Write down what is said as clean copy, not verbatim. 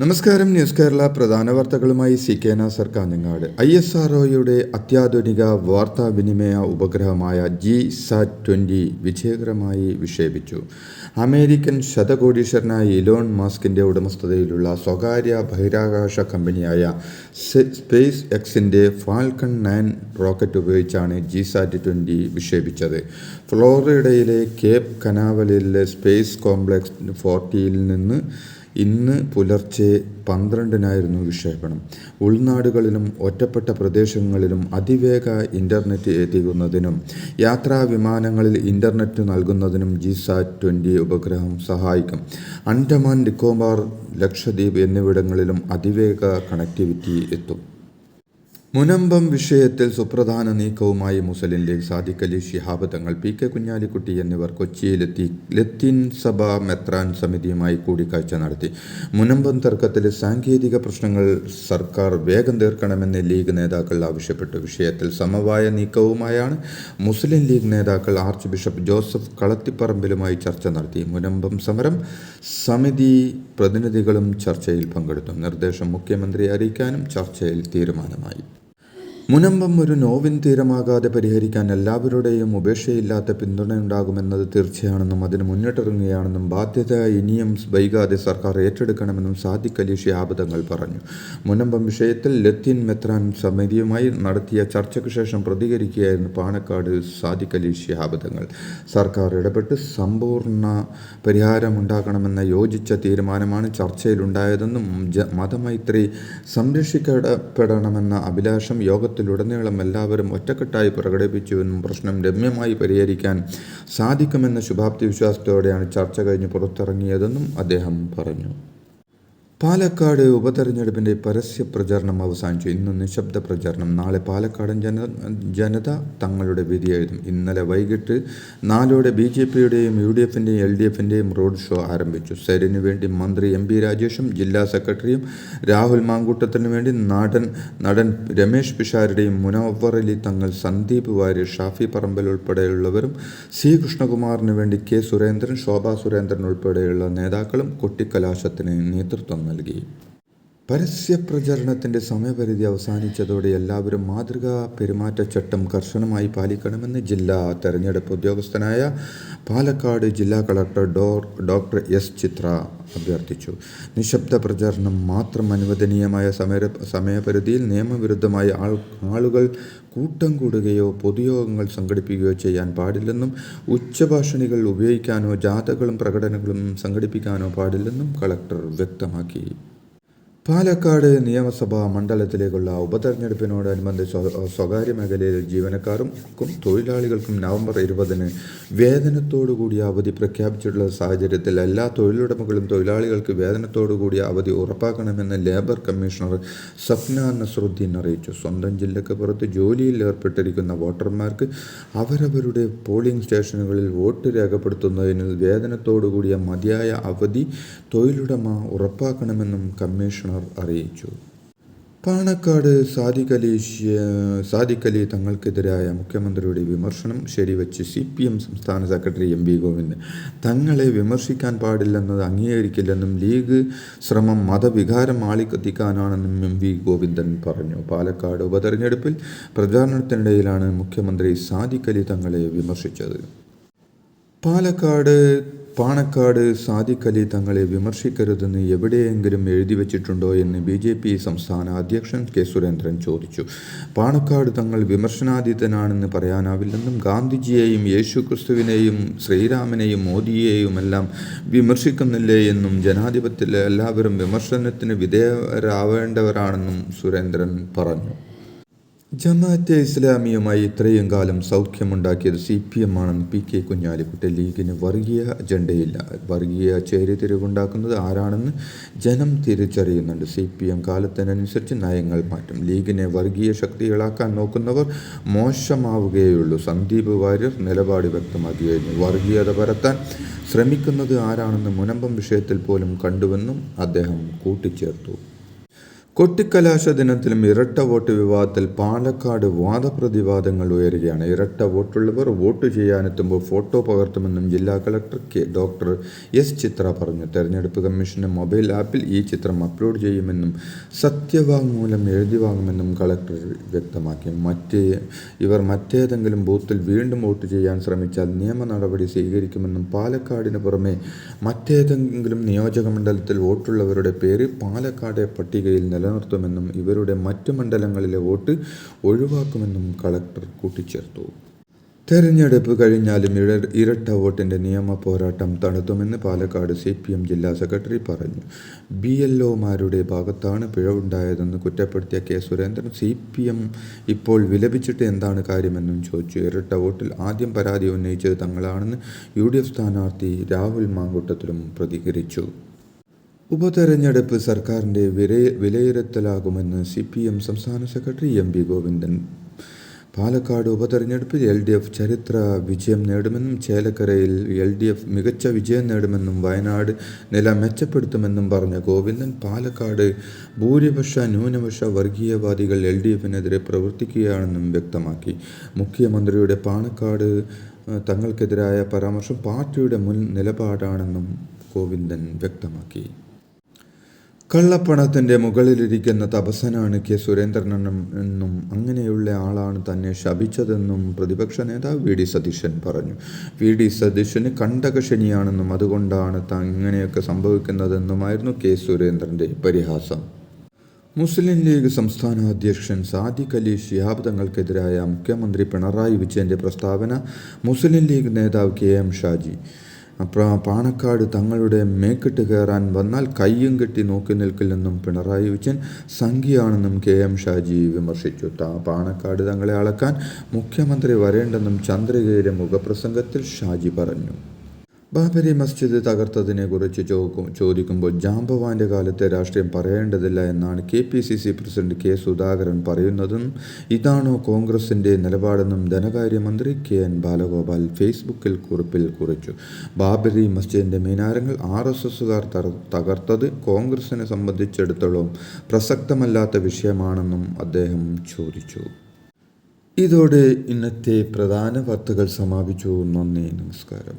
നമസ്കാരം. ന്യൂസ് കേരള പ്രധാന വാർത്തകളുമായി CK നാസർ കാഞ്ഞങ്ങാട്. ISROയുടെ അത്യാധുനിക വാർത്താവിനിമയ ഉപഗ്രഹമായ GSAT-20 വിജയകരമായി വിക്ഷേപിച്ചു. അമേരിക്കൻ ശതകോടീശ്വരനായ ഇലോൺ മസ്കിൻ്റെ ഉടമസ്ഥതയിലുള്ള സ്വകാര്യ ബഹിരാകാശ കമ്പനിയായ സ്പേസ് എക്സിൻ്റെ ഫാൽക്കൺ 9 റോക്കറ്റ് ഉപയോഗിച്ചാണ് GSAT-20 വിക്ഷേപിച്ചത്. ഫ്ലോറിഡയിലെ കേപ്പ് കനാവലിലെ സ്പേസ് കോംപ്ലക്സ് 40യിൽ നിന്ന് ഇന്ന് പുലർച്ചെ 12-നായിരുന്നു വിക്ഷേപണം. ഉൾനാടുകളിലും ഒറ്റപ്പെട്ട പ്രദേശങ്ങളിലും അതിവേഗ ഇൻ്റർനെറ്റ് എത്തിക്കുന്നതിനും യാത്രാ വിമാനങ്ങളിൽ ഇൻ്റർനെറ്റ് നൽകുന്നതിനും GSAT-20 ഉപഗ്രഹം സഹായിക്കും. അൻഡമാൻ, നിക്കോബാർ, ലക്ഷദ്വീപ് എന്നിവിടങ്ങളിലും അതിവേഗ കണക്ടിവിറ്റി എത്തും. മുനമ്പം വിഷയത്തിൽ സുപ്രധാന നീക്കവുമായി മുസ്ലിം ലീഗ്. സാദിഖ് അലി ശിഹാബ് തങ്ങൾ, PK കുഞ്ഞാലിക്കുട്ടി എന്നിവർ കൊച്ചിയിലെത്തി ലത്തീൻ സഭ മെത്രാൻ സമിതിയുമായി കൂടിക്കാഴ്ച നടത്തി. മുനമ്പം തർക്കത്തിലെ സാങ്കേതിക പ്രശ്നങ്ങൾ സർക്കാർ വേഗം തീർക്കണമെന്ന് ലീഗ് നേതാക്കൾ ആവശ്യപ്പെട്ടു. വിഷയത്തിൽ സമവായ നീക്കവുമായാണ് മുസ്ലിം ലീഗ് നേതാക്കൾ ആർച്ച് ബിഷപ്പ് ജോസഫ് കളത്തിപ്പറമ്പിലുമായി ചർച്ച നടത്തി. മുനമ്പം സമരം സമിതി പ്രതിനിധികളും ചർച്ചയിൽ പങ്കെടുത്തു. നിർദ്ദേശം മുഖ്യമന്ത്രിയെ അറിയിക്കാനും ചർച്ചയിൽ തീരുമാനമായി. മുനമ്പം ഒരു നോവിൻ തീരമാകാതെ പരിഹരിക്കാൻ എല്ലാവരുടെയും ഉപേക്ഷയില്ലാത്ത പിന്തുണയുണ്ടാകുമെന്നത് തീർച്ചയാണെന്നും അതിന് മുന്നിട്ടിറങ്ങുകയാണെന്നും ബാധ്യത ഇനിയും വൈകാതെ സർക്കാർ ഏറ്റെടുക്കണമെന്നും സാദിഖ് അലി ശിഹാബ് തങ്ങൾ പറഞ്ഞു. മുനമ്പം വിഷയത്തിൽ ലത്തീൻ മെത്രാൻ സമിതിയുമായി നടത്തിയ ചർച്ചയ്ക്ക് ശേഷം പ്രതികരിക്കുകയായിരുന്നു പാണക്കാട് സാദിഖ് അലി ശിഹാബ് തങ്ങൾ. സർക്കാർ ഇടപെട്ട് സമ്പൂർണ്ണ പരിഹാരമുണ്ടാക്കണമെന്ന യോജിച്ച തീരുമാനമാണ് ചർച്ചയിലുണ്ടായതെന്നും മതമൈത്രി സംരക്ഷിക്കപ്പെടണമെന്ന അഭിലാഷം യോഗത്തിലുടനീളം എല്ലാവരും ഒറ്റക്കെട്ടായി പ്രകടിപ്പിച്ചുവെന്നും പ്രശ്നം രമ്യമായി പരിഹരിക്കാൻ സാധിക്കുമെന്ന ശുഭാപ്തി വിശ്വാസത്തോടെയാണ് ചർച്ച കഴിഞ്ഞ് പുറത്തിറങ്ങിയതെന്നും അദ്ദേഹം പറഞ്ഞു. പാലക്കാട് ഉപതെരഞ്ഞെടുപ്പിൻ്റെ പരസ്യ പ്രചരണം അവസാനിച്ചു. ഇന്ന് നിശബ്ദ പ്രചരണം. നാളെ പാലക്കാടൻ ജനത തങ്ങളുടെ വിധി എഴുതും. ഇന്നലെ വൈകിട്ട് 4-ഓടെ BJPയുടെയും UDFൻ്റെയും LDFൻ്റെയും റോഡ് ഷോ ആരംഭിച്ചു. സരിന് വേണ്ടി മന്ത്രി MP രാജേഷും ജില്ലാ സെക്രട്ടറിയും, രാഹുൽ മാങ്കൂട്ടത്തിനു വേണ്ടി നടൻ രമേശ് പിഷാരുടെയും മുനവ്വർ അലി തങ്ങൾ, സന്ദീപ് വാര്യർ, ഷാഫി പറമ്പൽ ഉൾപ്പെടെയുള്ളവരും, C കൃഷ്ണകുമാറിന് വേണ്ടി K സുരേന്ദ്രൻ, ശോഭാ സുരേന്ദ്രൻ ഉൾപ്പെടെയുള്ള നേതാക്കളും കൊട്ടിക്കലാശത്തിന് നേതൃത്വം നൽകി. പരസ്യപ്രചരണത്തിൻ്റെ സമയപരിധി അവസാനിച്ചതോടെ എല്ലാവരും മാതൃകാ പെരുമാറ്റച്ചട്ടം കർശനമായി പാലിക്കണമെന്ന് ജില്ലാ തെരഞ്ഞെടുപ്പ് ഉദ്യോഗസ്ഥനായ പാലക്കാട് ജില്ലാ കളക്ടർ ഡോക്ടർ S ചിത്ര അഭ്യർത്ഥിച്ചു. നിശബ്ദ പ്രചരണം മാത്രം അനുവദനീയമായ സമയപരിധിയിൽ നിയമവിരുദ്ധമായി ആളുകൾ കൂട്ടം കൂടുകയോ പൊതുയോഗങ്ങൾ സംഘടിപ്പിക്കുകയോ ചെയ്യാൻ പാടില്ലെന്നും ഉച്ചഭാഷിണികൾ ഉപയോഗിക്കാനോ ജാഥകളും പ്രകടനങ്ങളും സംഘടിപ്പിക്കാനോ പാടില്ലെന്നും കളക്ടർ വ്യക്തമാക്കി. പാലക്കാട് നിയമസഭാ മണ്ഡലത്തിലേക്കുള്ള ഉപതെരഞ്ഞെടുപ്പിനോടനുബന്ധിച്ച് സ്വകാര്യ മേഖലയിലെ ജീവനക്കാർക്കും തൊഴിലാളികൾക്കും നവംബർ 20-ന് വേതനത്തോടുകൂടിയ അവധി പ്രഖ്യാപിച്ചിട്ടുള്ള സാഹചര്യത്തിൽ എല്ലാ തൊഴിലുടമകളും തൊഴിലാളികൾക്ക് വേതനത്തോടുകൂടിയ അവധി ഉറപ്പാക്കണമെന്ന് ലേബർ കമ്മീഷണർ സഫ്ന നസറുദ്ദീൻ അറിയിച്ചു. സ്വന്തം ജില്ലയ്ക്ക് പുറത്ത് ജോലിയിൽ ഏർപ്പെട്ടിരിക്കുന്ന വോട്ടർമാർക്ക് അവരവരുടെ പോളിംഗ് സ്റ്റേഷനുകളിൽ വോട്ട് രേഖപ്പെടുത്തുന്നതിന് വേതനത്തോടുകൂടിയ മതിയായ അവധി തൊഴിലുടമ ഉറപ്പാക്കണമെന്നും കമ്മീഷണർ അറിയിച്ചു. പാണക്കാട് സാദിഖ് അലി തങ്ങൾക്കെതിരായ മുഖ്യമന്ത്രിയുടെ വിമർശനം ശരിവച്ച് CPM സംസ്ഥാന സെക്രട്ടറി MP ഗോവിന്ദൻ തങ്ങളെ വിമർശിക്കാൻ പാടില്ലെന്നത് അംഗീകരിക്കില്ലെന്നും ലീഗ് ശ്രമം മതവികാരം ആളിക്കത്തിക്കാനാണെന്നും MP ഗോവിന്ദൻ പറഞ്ഞു. പാലക്കാട് ഉപതെരഞ്ഞെടുപ്പിൽ പ്രചാരണത്തിനിടയിലാണ് മുഖ്യമന്ത്രി സാദിഖ് അലി തങ്ങളെ വിമർശിച്ചത്. പാണക്കാട് സാദിഖ് അലി തങ്ങളെ വിമർശിക്കരുതെന്ന് എവിടെയെങ്കിലും എഴുതി വച്ചിട്ടുണ്ടോ എന്ന് BJP സംസ്ഥാന അധ്യക്ഷൻ K സുരേന്ദ്രൻ ചോദിച്ചു. പാണക്കാട് തങ്ങൾ വിമർശനാതീതനാണെന്ന് പറയാനാവില്ലെന്നും ഗാന്ധിജിയെയും യേശുക്രിസ്തുവിനെയും ശ്രീരാമനെയും മോദിയെയുമെല്ലാം വിമർശിക്കുന്നില്ലേ എന്നും ജനാധിപത്യത്തിൽ എല്ലാവരും വിമർശനത്തിന് വിധേയരാവേണ്ടവരാണെന്നും സുരേന്ദ്രൻ പറഞ്ഞു. ജമാഅത്തെ ഇസ്ലാമിയുമായി ഇത്രയും കാലം സൗഖ്യമുണ്ടാക്കിയത് CPM ആണെന്ന് PK കുഞ്ഞാലിക്കുട്ടി. ലീഗിന് വർഗീയ അജണ്ടയില്ല. വർഗീയ ചേരിതിരിവുണ്ടാക്കുന്നത് ആരാണെന്ന് ജനം തിരിച്ചറിയുന്നുണ്ട്. CPM കാലത്തിനനുസരിച്ച് നയങ്ങൾ മാറ്റും. ലീഗിനെ വർഗീയ ശക്തികളാക്കാൻ നോക്കുന്നവർ മോശമാവുകയുള്ളൂ. സന്ദീപ് വാര്യർ നിലപാട് വ്യക്തമാക്കി കഴിഞ്ഞു. വർഗീയത പരത്താൻ ശ്രമിക്കുന്നത് ആരാണെന്ന് മുനമ്പം വിഷയത്തിൽ പോലും കണ്ടുവെന്നും അദ്ദേഹം കൂട്ടിച്ചേർത്തു. കൊട്ടിക്കലാശ ദിനത്തിലും ഇരട്ട വോട്ട് വിവാദത്തിൽ പാലക്കാട് വാദപ്രതിവാദങ്ങൾ ഉയരുകയാണ്. ഇരട്ട വോട്ടുള്ളവർ വോട്ട് ചെയ്യാനെത്തുമ്പോൾ ഫോട്ടോ പകർത്തുമെന്നും ജില്ലാ കളക്ടർ ഡോക്ടർ എസ് ചിത്ര പറഞ്ഞു. തെരഞ്ഞെടുപ്പ് കമ്മീഷന്റെ മൊബൈൽ ആപ്പിൽ ഈ ചിത്രം അപ്ലോഡ് ചെയ്യുമെന്നും സത്യവാങ്മൂലം എഴുതി വാങ്ങുമെന്നും കളക്ടർ വ്യക്തമാക്കി. ഇവർ മറ്റേതെങ്കിലും ബൂത്തിൽ വീണ്ടും വോട്ട് ചെയ്യാൻ ശ്രമിച്ചാൽ നിയമ നടപടി സ്വീകരിക്കുമെന്നും പാലക്കാടിന് പുറമെ മറ്റേതെങ്കിലും നിയോജകമണ്ഡലത്തിൽ വോട്ടുള്ളവരുടെ പേര് പാലക്കാട് പട്ടികയിൽ നിലനിർത്തുമെന്നും ഇവരുടെ മറ്റ് മണ്ഡലങ്ങളിലെ വോട്ട് ഒഴിവാക്കുമെന്നും കളക്ടർ കൂട്ടിച്ചേർത്തു. തെരഞ്ഞെടുപ്പ് കഴിഞ്ഞാലും ഇരട്ട വോട്ടിന്റെ നിയമ പോരാട്ടം നടത്തുമെന്ന് പാലക്കാട് CPM ജില്ലാ സെക്രട്ടറി പറഞ്ഞു. BLOമാരുടെ ഭാഗത്താണ് പിഴവുണ്ടായതെന്ന് കുറ്റപ്പെടുത്തിയ K സുരേന്ദ്രൻ CPM ഇപ്പോൾ വിലപിച്ചിട്ട് എന്താണ് കാര്യമെന്നും ചോദിച്ചു. ഇരട്ട വോട്ടിൽ ആദ്യം പരാതി ഉന്നയിച്ചത് തങ്ങളാണെന്ന് UDF സ്ഥാനാർത്ഥി രാഹുൽ മാങ്കൂട്ടത്തിലും പ്രതികരിച്ചു. ഉപതെരഞ്ഞെടുപ്പ് സർക്കാരിൻ്റെ വിലയിരുത്തലാകുമെന്ന് CPM സംസ്ഥാന സെക്രട്ടറി MB ഗോവിന്ദൻ. പാലക്കാട് ഉപതെരഞ്ഞെടുപ്പിൽ LDF ചരിത്ര വിജയം നേടുമെന്നും ചേലക്കരയിൽ LDF മികച്ച വിജയം നേടുമെന്നും വയനാട് നില മെച്ചപ്പെടുത്തുമെന്നും പറഞ്ഞ ഗോവിന്ദൻ പാലക്കാട് ഭൂരിപക്ഷ ന്യൂനപക്ഷ വർഗീയവാദികൾ LDFനെതിരെ പ്രവർത്തിക്കുകയാണെന്നും വ്യക്തമാക്കി. മുഖ്യമന്ത്രിയുടെ പാണക്കാട് തങ്ങൾക്കെതിരായ പരാമർശം പാർട്ടിയുടെ മുൻ നിലപാടാണെന്നും ഗോവിന്ദൻ വ്യക്തമാക്കി. കള്ളപ്പണത്തിൻ്റെ മുകളിലിരിക്കുന്ന തപസ്സനാണ് K സുരേന്ദ്രനെന്നും അങ്ങനെയുള്ള ആളാണ് തന്നെ ശപിച്ചതെന്നും പ്രതിപക്ഷ നേതാവ് VD സതീശൻ പറഞ്ഞു. VD സതീശന് കണ്ടകശനിയാണെന്നും അതുകൊണ്ടാണ് ഇങ്ങനെയൊക്കെ സംഭവിക്കുന്നതെന്നുമായിരുന്നു K സുരേന്ദ്രൻ്റെ പരിഹാസം. മുസ്ലിം ലീഗ് സംസ്ഥാന അധ്യക്ഷൻ സാദിഖ് അലി ശിഹാബ് തങ്ങൾക്കെതിരായ മുഖ്യമന്ത്രി പിണറായി വിജയൻ്റെ പ്രസ്താവന മുസ്ലിം ലീഗ് നേതാവ് KM ഷാജി പാണക്കാട് തങ്ങളുടെ മേക്കിട്ട് കയറാൻ വന്നാൽ കയ്യും കെട്ടി നോക്കി നിൽക്കില്ലെന്നും പിണറായി വിജയൻ സംഘിയാണെന്നും KM ഷാജി വിമർശിച്ചു. പാണക്കാട് തങ്ങളെ അളക്കാൻ മുഖ്യമന്ത്രി വരേണ്ടെന്നും ചന്ദ്രികയിലെ മുഖപ്രസംഗത്തിൽ ഷാജി പറഞ്ഞു. ബാബരി മസ്ജിദ് തകർത്തതിനെക്കുറിച്ച് ചോദിക്കുമ്പോൾ ജാംബവാന്റെ കാലത്തെ രാഷ്ട്രീയം പറയേണ്ടതില്ല എന്നാണ് KPCC പ്രസിഡന്റ് K സുധാകരൻ പറയുന്നതെന്നും ഇതാണോ കോൺഗ്രസിൻ്റെ നിലപാടെന്നും ധനകാര്യമന്ത്രി KN ബാലഗോപാൽ ഫേസ്ബുക്കിൽ കുറിപ്പിൽ കുറിച്ചു. ബാബരി മസ്ജിദിൻ്റെ മിനാരങ്ങൾ RSSകാർ തകർത്തത് കോൺഗ്രസിനെ സംബന്ധിച്ചിടത്തോളം പ്രസക്തമല്ലാത്ത വിഷയമാണെന്നും അദ്ദേഹം ചോദിച്ചു. ഇതോടെ ഇന്നത്തെ പ്രധാന വാർത്തകൾ സമാപിച്ചു. നന്ദി, നമസ്കാരം.